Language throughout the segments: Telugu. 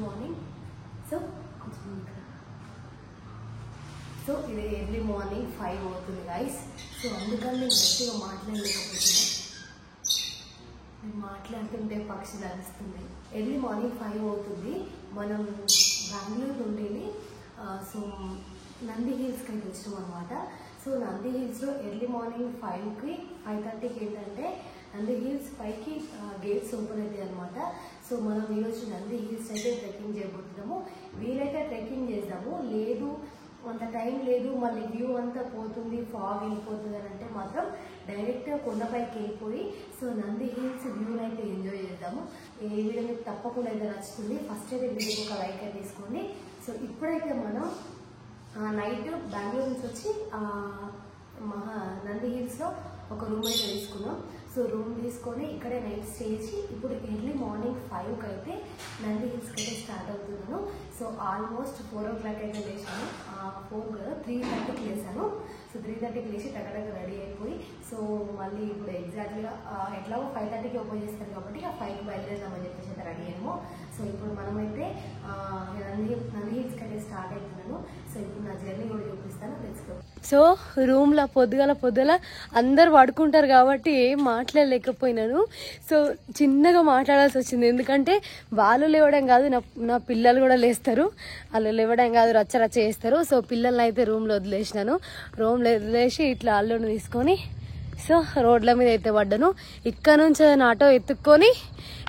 మార్నింగ్. సో ఇది ఎర్లీ మార్నింగ్ 5 అవుతుంది గైస్. సో అందుకని నేను గట్టిగా మాట్లాడలేకపోతున్నా, నేను మాట్లాడుతుంటే పక్షి అరుస్తుంది. ఎర్లీ మార్నింగ్ 5 అవుతుంది. మనం బెంగళూరు నుండి సో నంది హిల్స్కి అయితే వచ్చినాం అనమాట. సో నంది హిల్స్లో ఎర్లీ మార్నింగ్ 5కి 5:30కి ఏంటంటే నంది హిల్స్ పైకి గేట్స్ ఓపెన్ అవుతాయి అనమాట. సో మనం ఈరోజు నంది హిల్స్ అయితే ట్రెక్కింగ్ చేయబోతున్నాము. వీలైతే ట్రెక్కింగ్ చేద్దాము, లేదు అంత టైం లేదు, మళ్ళీ వ్యూ అంతా పోతుంది, ఫాగ్ వెళ్ళిపోతుంది అని అంటే మాత్రం డైరెక్ట్గా కొండపైకి వెళ్ళిపోయి సో నంది హిల్స్ వ్యూని అయితే ఎంజాయ్ చేద్దాము. ఈ వీడియో మీకు తప్పకుండా అయితే నచ్చుతుంది. ఫస్ట్ అయితే వీడియోకి ఒక లైక్ అయితే తీసుకోండి. సో ఇప్పుడైతే మనం నైట్ బెంగళూరు నుంచి వచ్చి నంది హిల్స్లో ఒక రూమ్ అయితే తీసుకున్నాం. సో రూమ్ తీసుకొని ఇక్కడే నైట్ స్టే చేసి ఇప్పుడు ఎర్లీ మార్నింగ్ 5కి అయితే నంది హిల్స్కి అయితే స్టార్ట్ అవుతున్నాను. సో ఆల్మోస్ట్ 4 o'clock అయితే లేచాను, 3:30కి లేచాను. సో 3:30కి లేచి టగటగా రెడీ అయిపోయి సో మళ్ళీ ఇప్పుడు ఎగ్జాక్ట్గా ఎట్లాగో 5:30కి ఓపెన్ చేస్తారు కాబట్టి 5కి బయలుదేరుదామని చెప్పేసి అయితే రెడీ అయ్యాము. సో ఇప్పుడు మనమైతే నంది హిల్స్కి అయితే స్టార్ట్ అవుతున్నాను. సో ఇప్పుడు నా జర్నీ కూడా చూపిస్తాను, లెట్స్ గో. సో రూమ్లో పొద్దుగల అందరు పడుకుంటారు కాబట్టి ఏం మాట్లాడలేకపోయినాను. సో చిన్నగా మాట్లాడాల్సి వచ్చింది, ఎందుకంటే వాళ్ళు లేవడం కాదు, నా పిల్లలు కూడా లేస్తారు. వాళ్ళు లేవడం కాదు, రచ్చ చేస్తారు. సో పిల్లల్ని అయితే రూమ్లో వదిలేసినాను. రూమ్లో వదిలేసి ఇట్లా అల్లుని తీసుకొని సో రోడ్ల మీద అయితే పడ్డాను. ఇక్కడ నుంచి ఏదైనా ఆటో ఎత్తుక్కొని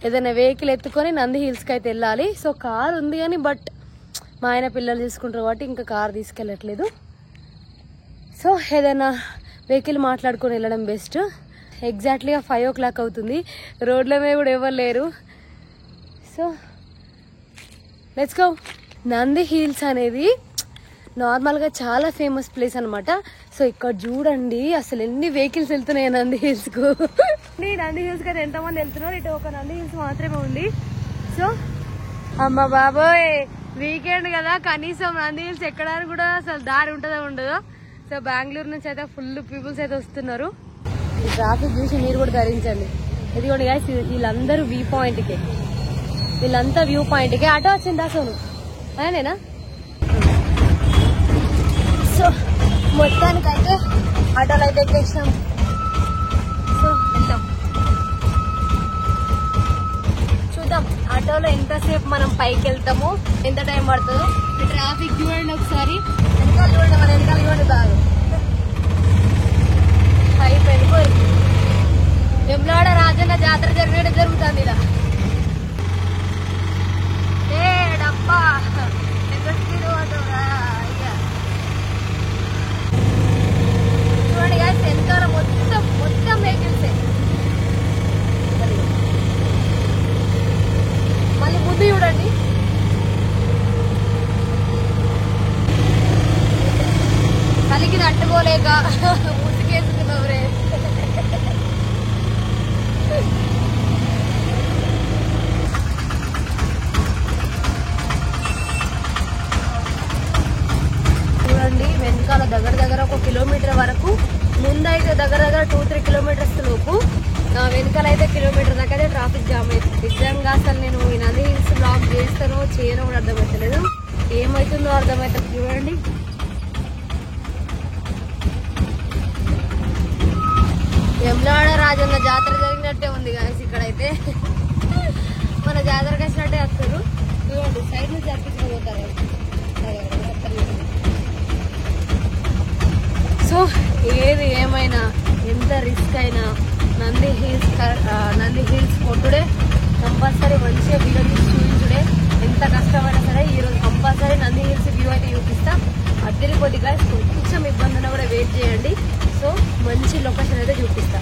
ఏదైనా వెహికల్ ఎత్తుకొని నంది హిల్స్కి అయితే వెళ్ళాలి. సో కార్ ఉంది కానీ బట్ మా ఆయన పిల్లలు తీసుకుంటారు కాబట్టి ఇంకా కార్ తీసుకెళ్ళట్లేదు. సో ఏదైనా వెహికల్ మాట్లాడుకొని వెళ్ళడం బెస్ట్. ఎగ్జాక్ట్లీగా 5 o'clock అవుతుంది, రోడ్ల మీద కూడా ఎవరు లేరు. So let's go. Nandi hills అనేది నార్మల్గా చాలా ఫేమస్ ప్లేస్ అనమాట. సో ఇక్కడ చూడండి అసలు ఎన్ని వెహికల్స్ వెళ్తున్నాయి నంది హిల్స్కు. నంది హిల్స్కి అయితే ఎంతమంది వెళ్తున్నారు, ఇటు ఒక నంది హిల్స్ మాత్రమే ఉంది. సో అమ్మ బాబోయ్ వీకెండ్ కదా, కనీసం నంది హిల్స్ ఎక్కడానికి కూడా అసలు దారి ఉంటుందో ఉండదో. సో బెంగళూరు నుంచి అయితే ఫుల్ పీపుల్స్ అయితే వస్తున్నారు. ఈ ట్రాఫిక్ చూసి మీరు కూడా ధరించండి. ఇది కూడా గాయస్ వీళ్ళందరూ వ్యూ పాయింట్కే, వీళ్ళంతా వ్యూ పాయింట్కే. ఆటో వచ్చిందా సోను నేనా? సో మొత్తానికైతే ఆటోలో అయితే ఎక్కేసాం. సో వెళ్తాం, చూద్దాం ఆటోలో ఎంతసేపు మనం పైకి వెళ్తాము, ఎంత టైం పడుతుందో. ట్రాఫిక్ చూడండి ఒకసారి, వెనకాల చూడండి, మన వెనకాల చూడండి బాగా పైకి వెళ్ళిపోయి. వెమ్లాడ రాజన్న జాతర జరిగినట్టు జరుగుతుంది ఇలా. ఏ డబ్బా ఎంత స్పీడ్ పోతుందా అయ్యా. చూడండి గాయస్ వెనకాల మొత్తం వెహికల్సే. మళ్ళీ ముందు చూడండి, కలిగి తట్టుకోలేక ముసుకేసుకున్నవరే. చూడండి వెనకాల దగ్గర 1 kilometer వరకు, ముందైతే దగ్గర 2-3 kilometers లోపు, వెనకాల అయితే కిలోమీటర్ దాకా అయితే ట్రాఫిక్ జామ్ అవుతుంది. నిజంగా అసలు నేను ఈ నంది హిల్స్ బ్లాగ్ చేస్తానో చేయనో కూడా అర్థమవుతలేదు, ఏమవుతుందో అర్థమవుతుంది. చూడండి వెమ్లాడ రాజన్న జాతర జరిగినట్టే ఉంది గాయస్ ఇక్కడైతే. మన జాతరకు వచ్చినట్టే వస్తారు. చూడండి సైడ్ నుంచి అర్పించుకోపోతారు. సో ఏది ఏమైనా ఎంత రిస్క్ అయినా నంది హిల్స్ కొట్టుడే కంపల్సరీ, మంచిగా వీడియో తీసి చూపించుడే. ఎంత కష్టమైనా సరే ఈరోజు కంపల్సరీ నంది హిల్స్ వ్యూ అయితే చూపిస్తా. అద్దెలు కొద్దిగా కొంచెం ఇబ్బంది ఉన్నా కూడా వెయిట్ చేయండి. సో మంచి లొకేషన్ అయితే చూపిస్తా.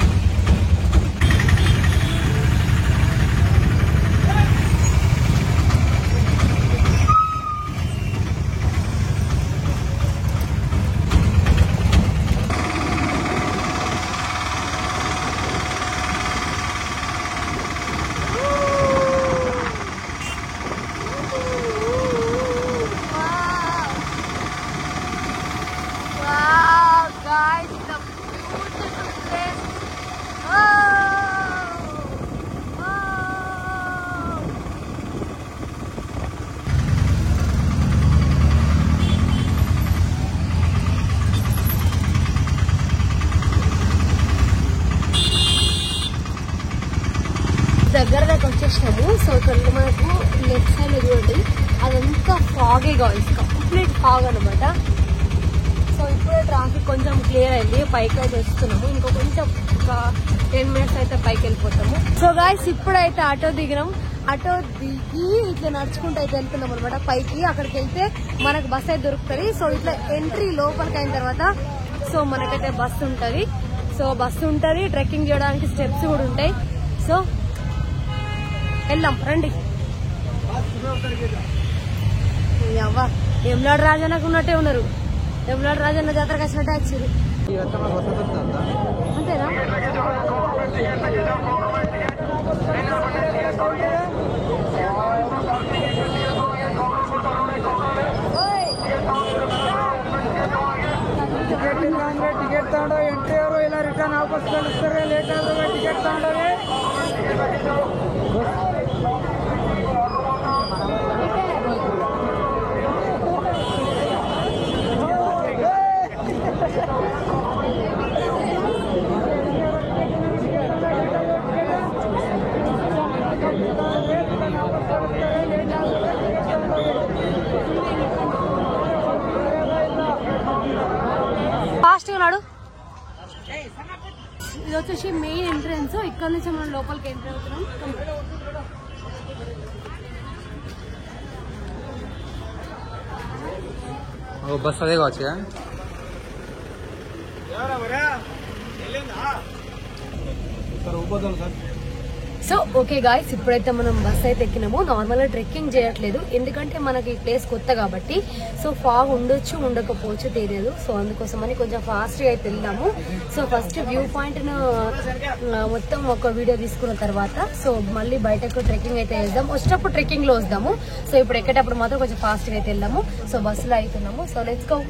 సో ఇక్కడ మనకు లెఫ్ట్ సైడ్ చూడండి అదంతా ఫాగే గాయ్స్, కంప్లీట్ ఫాగ్ అనమాట. సో ఇప్పుడే ట్రాఫిక్ కొంచెం క్లియర్ అయింది, పైకి అయితే వస్తున్నాము. ఇంకో కొంచెం ఒక 10 minutes అయితే పైకి వెళ్ళిపోతాము. సో గాయ్స్ ఇప్పుడైతే ఆటో దిగినాం. ఆటో దిగి ఇట్లా నడుచుకుంటూ అయితే వెళ్తున్నాం అనమాట పైకి. అక్కడికి వెళ్తే మనకు బస్ అయితే దొరుకుతుంది. సో ఇట్లా ఎంట్రీ లోపలికి అయిన తర్వాత సో మనకైతే బస్సు ఉంటుంది. సో బస్సు ఉంటుంది, ట్రెక్కింగ్ చేయడానికి స్టెప్స్ కూడా ఉంటాయి. సో వెళ్దాం రండి. అవ్వ ఎమ్లాడు రాజన్నకు ఉన్నట్టే ఉన్నారు. ఎమ్లాడు రాజన్న జాతరకు వచ్చినట్టే వచ్చారు. అంతేనా? ಟಿಕೆಟ್ ತಗೊಂಡು ಎಂಟ್ರಿ ಅವರು ಇಲ್ಲ ರಿಟರ್ನ್ ವಾಪಸ್ ಕಳಿಸ್ತಾರೆ. ಲೇಟ್ ಆದ್ರೆ ಟಿಕೆಟ್ ತಗೊಂಡೋಗಿ ఫాస్ట్ గా నాడు. ఇది వచ్చేసి మెయిన్ ఎంట్రన్స్. ఇక్కడ నుంచి మనం లోపలికి ఎంటర్ అవుతున్నాం. బస్ అదే కావచ్చు. సో ఓకే గాయ్స్ ఇప్పుడైతే మనం బస్ అయితే ఎక్కినాము. నార్మల్ గా ట్రెక్కింగ్ చేయట్లేదు, ఎందుకంటే మనకి ఈ ప్లేస్ కొత్త కాబట్టి. సో ఫాగ్ ఉండొచ్చు ఉండకపోవచ్చు తెలియదు. సో అందుకోసమని కొంచెం ఫాస్ట్ గా అయితే వెళ్దాము. సో ఫస్ట్ వ్యూ పాయింట్ ను మొత్తం ఒక వీడియో తీసుకున్న తర్వాత సో మళ్ళీ బయటకు ట్రెక్కింగ్ అయితే వెళ్దాం. వచ్చేటప్పుడు ట్రెక్కింగ్ లో వద్దాము. సో ఇప్పుడు ఎక్కేటప్పుడు మాత్రం కొంచెం ఫాస్ట్ గా అయితే వెళ్దాము. సో బస్సులో అవుతున్నాము. So let's go.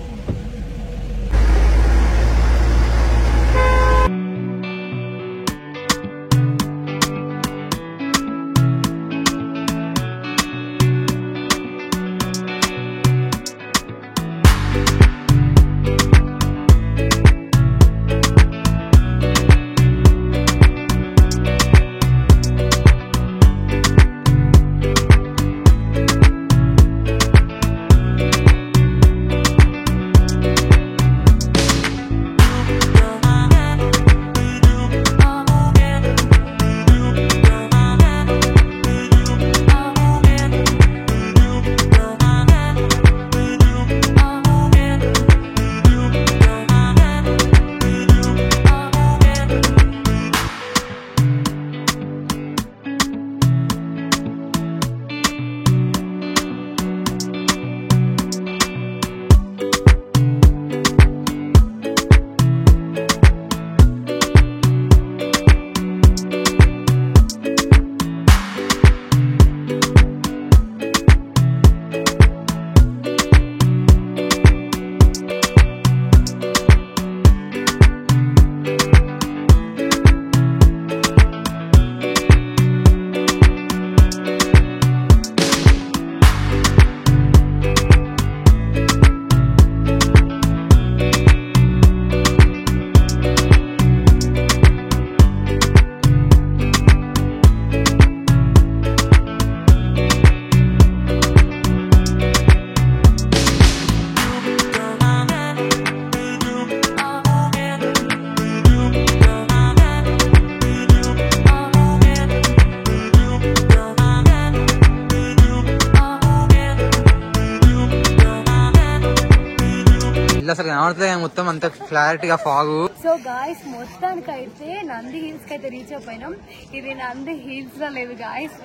అసలు కనబడలేదు మొత్తం అంత క్లారిటీగా ఫాగ్. సో గాయస్ మొత్తానికి అయితే నంది హిల్స్ కి అయితే రీచ్ అయిపోయినాం. ఇది నంది హిల్స్ లో లేదు గాయస్.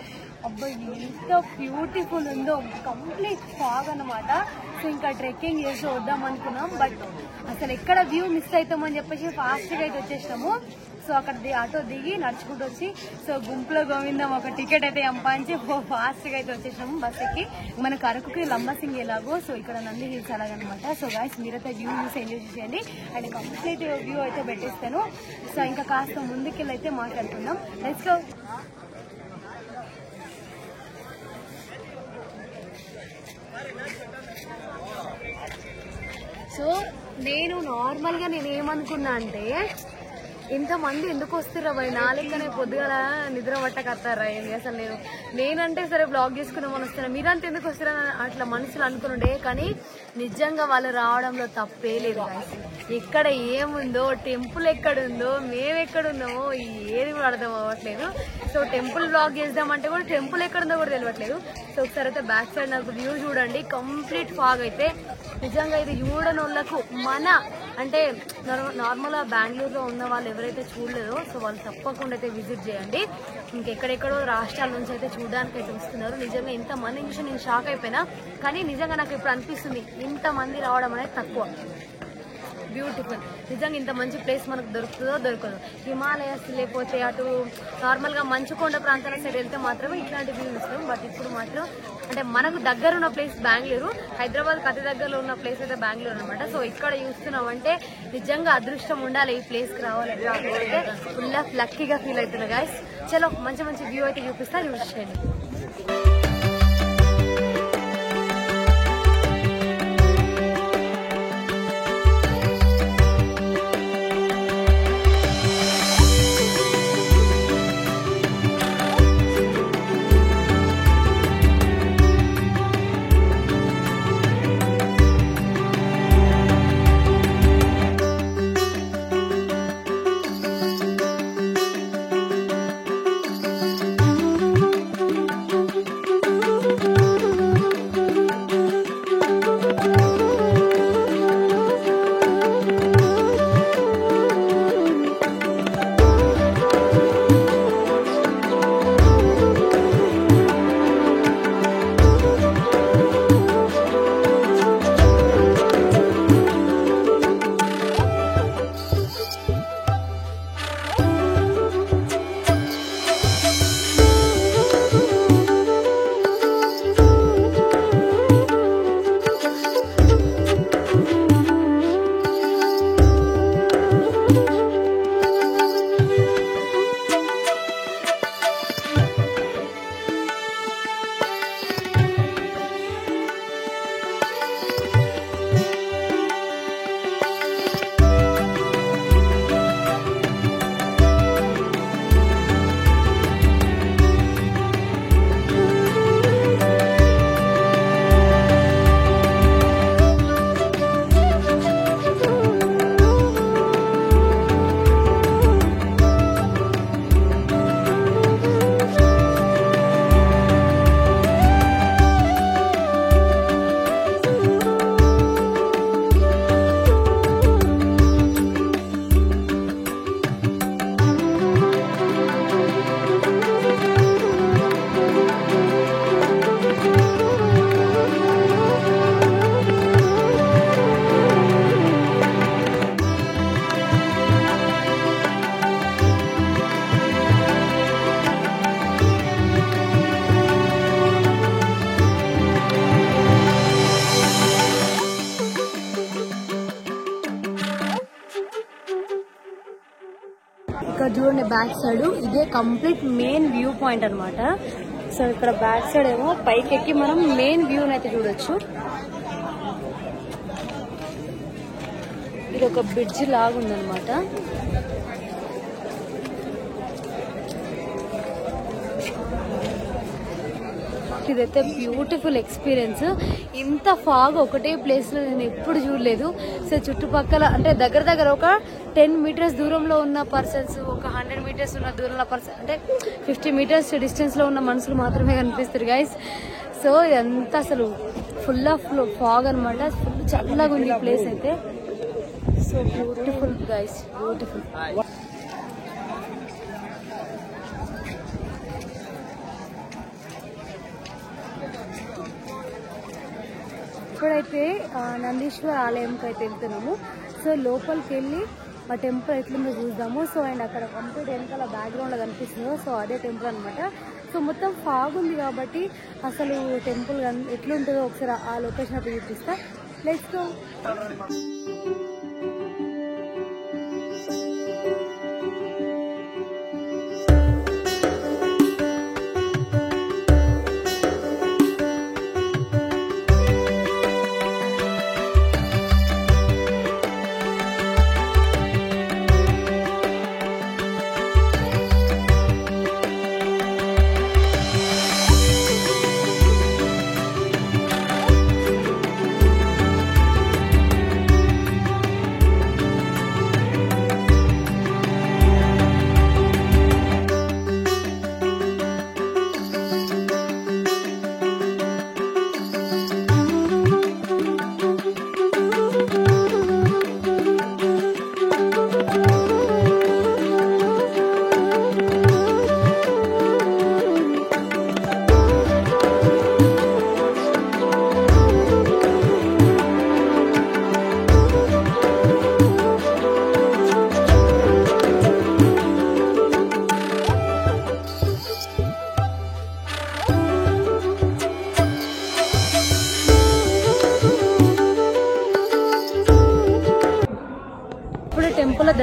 అబ్బాయి ఎంత బ్యూటిఫుల్ ఉందో, కంప్లీట్ ఫాగ్ అన్నమాట. సో ఇంకా ట్రెక్కింగ్ చేసి వద్దాం అనుకున్నాం, బట్ అసలు ఎక్కడ వ్యూ మిస్ అవుతామని చెప్పేసి ఫాస్ట్ గా అయితే వచ్చేసినాము. సో అక్కడ ఆటో దిగి నడుచుకుంటూ వచ్చి సో గుంపులో గోవిందం ఒక టికెట్ అయితే సంపాదించి ఫాస్ట్ గా అయితే వచ్చేసినాము బస్ ఎక్కి. మనకు అరకుకి లంబసింగ్ ఎలాగో సో ఇక్కడ నంది హిల్స్ అలాగనమాట. సో గాయస్ మీరైతే వ్యూ యూస్ ఎంజాయ్ చేసేయండి. అండ్ కంప్లీట్ వ్యూ అయితే పెట్టేస్తాను. సో ఇంకా కాస్త ముందుకెళ్ళి అయితే మాట్లాడుకుందాం. Let's go. సో నేను నార్మల్ గా నేను ఏమనుకున్నా అంటే ఇంతమంది ఎందుకు వస్తారా భయ్? నా లెక్కనే పొద్దుగల నిద్ర పట్టకత్తారా ఏంటి అసలు? నేనంటే సరే బ్లాగ్ చేసుకున్నామని వస్తాను, మీరంతా ఎందుకు వస్తారా అట్లా మనసులు అనుకునుండే. కానీ నిజంగా వాళ్ళు రావడంలో తప్పే లేదు గాయ్స్. ఇక్కడ ఏముందో, టెంపుల్ ఎక్కడుందో, మేము ఎక్కడున్నామో ఏది కూడా అర్థం అవ్వట్లేదు. సో టెంపుల్ బ్లాగ్ చేద్దామంటే కూడా టెంపుల్ ఎక్కడుందో కూడా తెలియట్లేదు. సో ఒకసారి అయితే బ్యాక్ సైడ్ నాకు వ్యూ చూడండి, కంప్లీట్ ఫాగ్ అయితే. నిజంగా ఇది చూడనోళ్ళకు మన అంటే నార్మల్ గా బెంగళూరులో ఉన్న వాళ్ళు ఎవరైతే చూడలేదో సో వాళ్ళు తప్పకుండా అయితే విజిట్ చేయండి. ఇంకెక్కడెక్కడో రాష్ట్రాల నుంచి అయితే చూడడానికి అయితే వస్తున్నారు. నిజంగా ఇంతమంది చూసి నేను షాక్ అయిపోయినా. కానీ నిజంగా నాకు ఇప్పుడు అనిపిస్తుంది ఇంతమంది రావడం అనేది తక్కువ. బ్యూటిఫుల్. నిజంగా ఇంత మంచి ప్లేస్ మనకు దొరుకుతుందో దొరకదు. హిమాలయస్ లేకపోతే అటు నార్మల్గా మంచుకొండ ప్రాంతాల సైడ్ వెళ్తే మాత్రమే ఇట్లాంటి వ్యూ ఇస్తాం. బట్ ఇప్పుడు మాత్రం అంటే మనకు దగ్గర ఉన్న ప్లేస్ బెంగళూరు, హైదరాబాద్ అతి దగ్గరలో ఉన్న ప్లేస్ అయితే బెంగళూరు అనమాట. సో ఇక్కడ చూస్తున్నామంటే నిజంగా అదృష్టం ఉండాలి ఈ ప్లేస్కి రావాలంటే. అయితే ఫుల్ ఆఫ్ లక్కీగా ఫీల్ అవుతున్నా గాయస్. చలో మంచి మంచి వ్యూ అయితే చూపిస్తా, చూసేయండి. ఇక్కడ చూడండి బ్యాక్ సైడ్ ఇదే కంప్లీట్ మెయిన్ వ్యూ పాయింట్ అనమాట. సో ఇక్కడ బ్యాక్ సైడ్ ఏమో పైకి ఎక్కి మనం మెయిన్ వ్యూని అయితే చూడొచ్చు. ఇది ఒక బ్రిడ్జ్ లాగుందనమాట. ఇదైతే బ్యూటిఫుల్ ఎక్స్పీరియన్స్. ఇంత ఫాగ్ ఒకటే ప్లేస్ లో నేను ఎప్పుడు చూడలేదు. సో చుట్టుపక్కల అంటే దగ్గర దగ్గర ఒక 10 మీటర్స్ దూరంలో ఉన్న పర్సన్స్, ఒక 100 మీటర్స్ ఉన్న దూరంలో పర్సన్, అంటే 50 మీటర్స్ డిస్టెన్స్ లో ఉన్న మనుషులు మాత్రమే కనిపిస్తారు గైస్. సో ఇదంతా అసలు ఫుల్ ఆఫ్ ఫాగ్ అనమాట. ఫుల్ చల్లగా ఉంది ప్లేస్ అయితే. So beautiful guys, beautiful. ఇప్పుడైతే నందీశ్వర ఆలయంకి అయితే వెళ్తున్నాము. సో లోపలికి వెళ్ళి ఆ టెంపుల్ ఎట్లుందో చూద్దాము. సో అండ్ అక్కడ కంప్లీట్ వెనకాల బ్యాక్గ్రౌండ్లో కనిపిస్తుందో సో అదే టెంపుల్ అనమాట. సో మొత్తం ఫాగ్ ఉంది కాబట్టి అసలు టెంపుల్ ఎట్లుంటుందో ఒకసారి ఆ లొకేషన్ అప్పుడు చూపిస్తా. Let's go.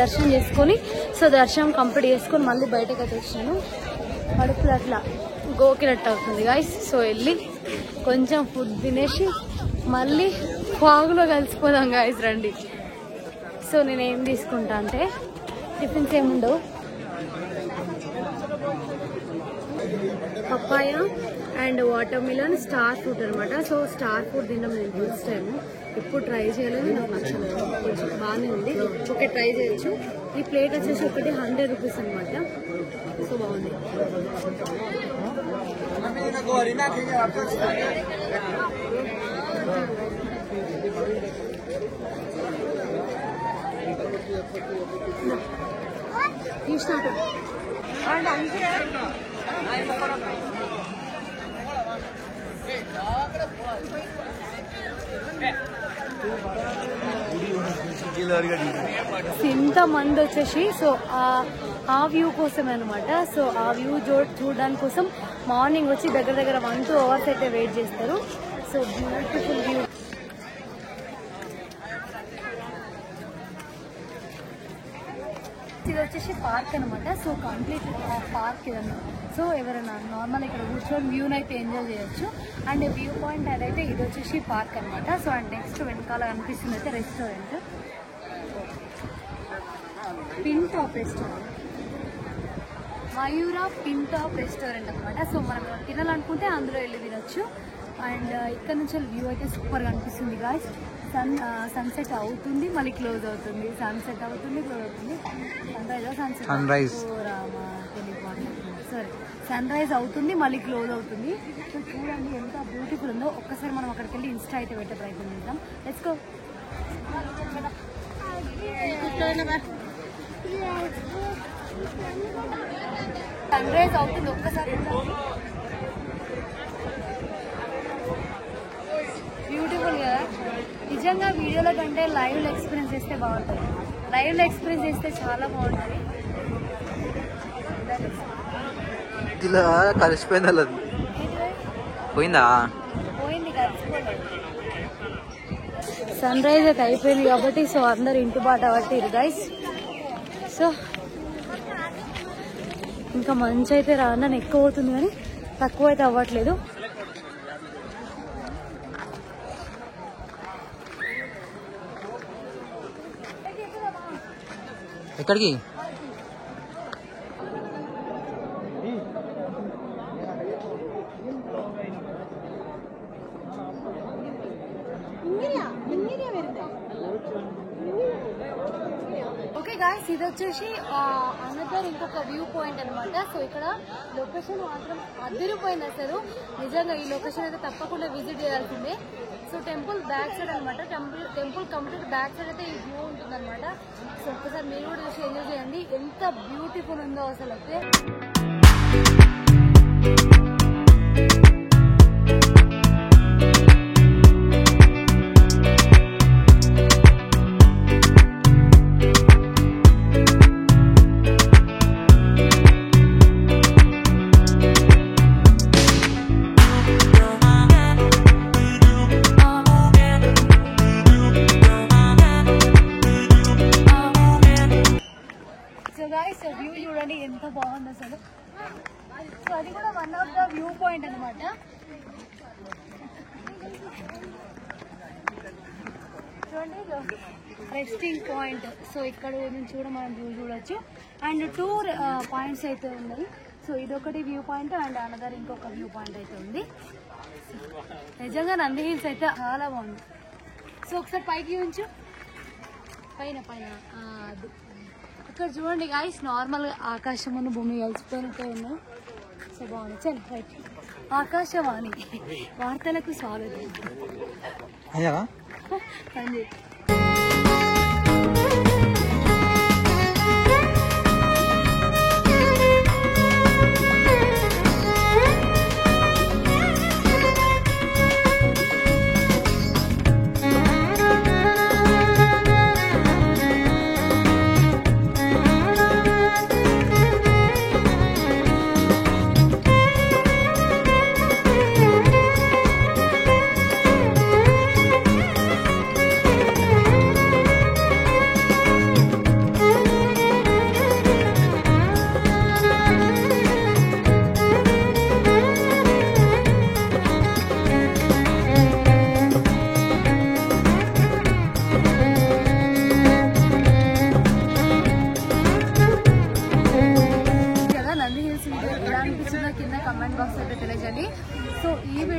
దర్శనం చేసుకొని సో దర్శనం కంప్లీట్ చేసుకొని మళ్ళీ బయటకు అయితే వచ్చినాను. కడుపులు అట్లా గోకినట్టు అవుతుంది గాయస్. సో వెళ్ళి కొంచెం ఫుడ్ తినేసి మళ్ళీ ఫాగులో కలిసిపోదాం గాయస్, రండి. సో నేను ఏం తీసుకుంటా అంటే టిఫిన్స్ ఏముండవు, papaya and water melon, star fruit అనమాట. సో స్టార్ ఫ్రూట్ తినడం నేను ఫస్ట్ టైం, ఎప్పుడు ట్రై చేయలేదు, నాకు నచ్చలేదు, కొంచెం బాగానే ఉంది, ఓకే ట్రై చేయొచ్చు. ఈ ప్లేట్ వచ్చేసి ఒకటి 100 రూపీస్ అనమాట. సో బాగుంది. ఇంత మంది వచ్చేసి సో ఆ వ్యూ కోసమే అనమాట. సో ఆ వ్యూ చూడడానికి కోసం మార్నింగ్ వచ్చి దగ్గర 1-2 అవర్స్ అయితే వెయిట్ చేస్తారు. So beautiful view. ఇది వచ్చేసి పార్క్ అనమాట. సో కంప్లీట్ పార్క్ ఇదన్నా. సో ఎవరైనా నార్మల్ ఇక్కడ కూర్చొని వ్యూని అయితే ఎంజాయ్ చేయొచ్చు. అండ్ వ్యూ పాయింట్ అదైతే ఇది వచ్చేసి పార్క్ అనమాట. సో అండ్ నెక్స్ట్ వెనకాల కనిపిస్తుంది అయితే restaurant, pin top restaurant, Mayura pin top restaurant అనమాట. సో మనం తినాలనుకుంటే అందులో వెళ్ళి తినొచ్చు. అండ్ ఇక్కడ నుంచి వ్యూ అయితే సూపర్గా అనిపిస్తుంది గాయ్స్. సన్సెట్ అవుతుంది మళ్ళీ క్లోజ్ అవుతుంది, సన్సెట్ అవుతుంది క్లోజ్ అవుతుంది. Sunrise sorry sunrise అవుతుంది మళ్ళీ క్లోజ్ అవుతుంది. సో చూడండి ఎంత బ్యూటిఫుల్ ఉందో. ఒక్కసారి మనం అక్కడికి వెళ్ళి ఇన్స్టా అయితే పెట్టే ప్రయత్నం చేద్దాం. Let's go. సన్ రైజ్ అవుతుంది ఒక్కసారి, బ్యూటిఫుల్ కదా. నిజంగా వీడియోలో కంటే లైవ్లో ఎక్స్పీరియన్స్ చేస్తే బాగుంటుంది. లైవ్లో ఎక్స్పీరియన్స్ చేస్తే చాలా బాగుంటుంది. ఇలా కలిసిపోయింది, అలా పోయిందా? పోయింది, కలిసిపోలేదు. సన్ రైజ్ అయితే అయిపోయింది కాబట్టి సో అందరు ఇంటి బాట పట్టిరు గైస్. సో ఇంకా మంచి అయితే రాను ఎక్కువ అవుతుంది కానీ తక్కువ అయితే అవ్వట్లేదు. ఎక్కడికి? ఓకే గాయ్స్, ఇది వచ్చేసి అనదర్ ఇంకొక వ్యూ పాయింట్ అనమాట. సో ఇక్కడ లొకేషన్ మాత్రం అదిరిపోయింది అసలు. నిజంగా ఈ లొకేషన్ అయితే తప్పకుండా విజిట్ చేయాల్సిందే. సో టెంపుల్ బ్యాక్ సైడ్ అనమాట. టెంపుల్ కంప్లీట్ బ్యాక్ సైడ్ అయితే ఈ వ్యూ ఉంటుంది అనమాట. సో ఒక్కసారి మీరు కూడా చూసి ఎంజాయ్ చేయండి. ఎంత బ్యూటిఫుల్ ఉందో అసలు అయితే. వ్యూ చూడండి ఎంత బాగుంది అసలు. సో అది కూడా one of the view point అనమాట. చూడండి రెస్టింగ్ పాయింట్. సో ఇక్కడ నుంచి కూడా మనం వ్యూ చూడొచ్చు. అండ్ 2 పాయింట్స్ అయితే ఉన్నాయి. సో ఇదొకటి వ్యూ పాయింట్ అండ్ అనదర్ ఇంకొక వ్యూ పాయింట్ అయితే ఉంది. నిజంగా నంది హిల్స్ అయితే చాలా బాగుంది. సో ఒకసారి పైకి ఉంచు, పైన అది ఇక్కడ చూడండి గాయస్. నార్మల్గా ఆకాశం ఉన్న భూమి కలిసిపోయినట్టే ఉన్నాయి. సో బాగుంది. చల్ రైట్. ఆకాశవాణి వార్తలకు స్వాగతం.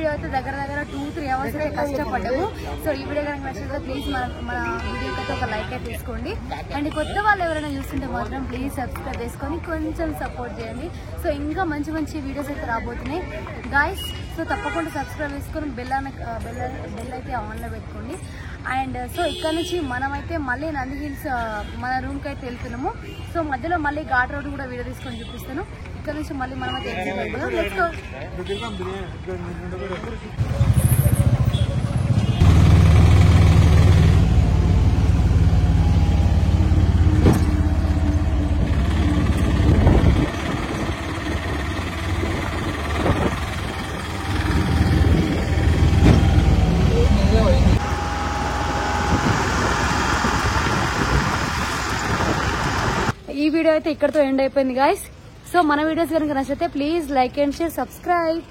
వీడియో అయితే దగ్గర 2-3 అవర్స్ అయితే కష్టపడ్డాము. సో ఈ వీడియో కనుక నచ్చితే ప్లీజ్ మన వీడియోకి అయితే ఒక లైక్ అయితే తీసుకోండి. అండ్ కొత్త వాళ్ళు ఎవరైనా చూస్తుంటే మాత్రం ప్లీజ్ సబ్స్క్రైబ్ చేసుకొని కొంచెం సపోర్ట్ చేయండి. సో ఇంకా మంచి మంచి వీడియోస్ అయితే రాబోతున్నాయి గాయస్. సో తప్పకుండా సబ్స్క్రైబ్ చేసుకొని బెల్ అయితే ఆన్లో పెట్టుకోండి. అండ్ సో ఇక్కడ నుంచి మనమైతే మళ్ళీ నంది హిల్స్ మన రూమ్కి అయితే వెళ్తున్నాము. సో మధ్యలో మళ్ళీ ఘాట్ రోడ్ కూడా వీడియో తీసుకొని చూపిస్తాను. ఇక్కడ నుంచి మళ్ళీ మనమైతే ఎగ్జిట్ అయిపోదాం. Let's go. ఈ వీడియో అయితే ఇక్కడతో ఎండ్ అయిపోయింది గాయస్. సో మన వీడియోస్ కనుక నచ్చితే please like and share, subscribe.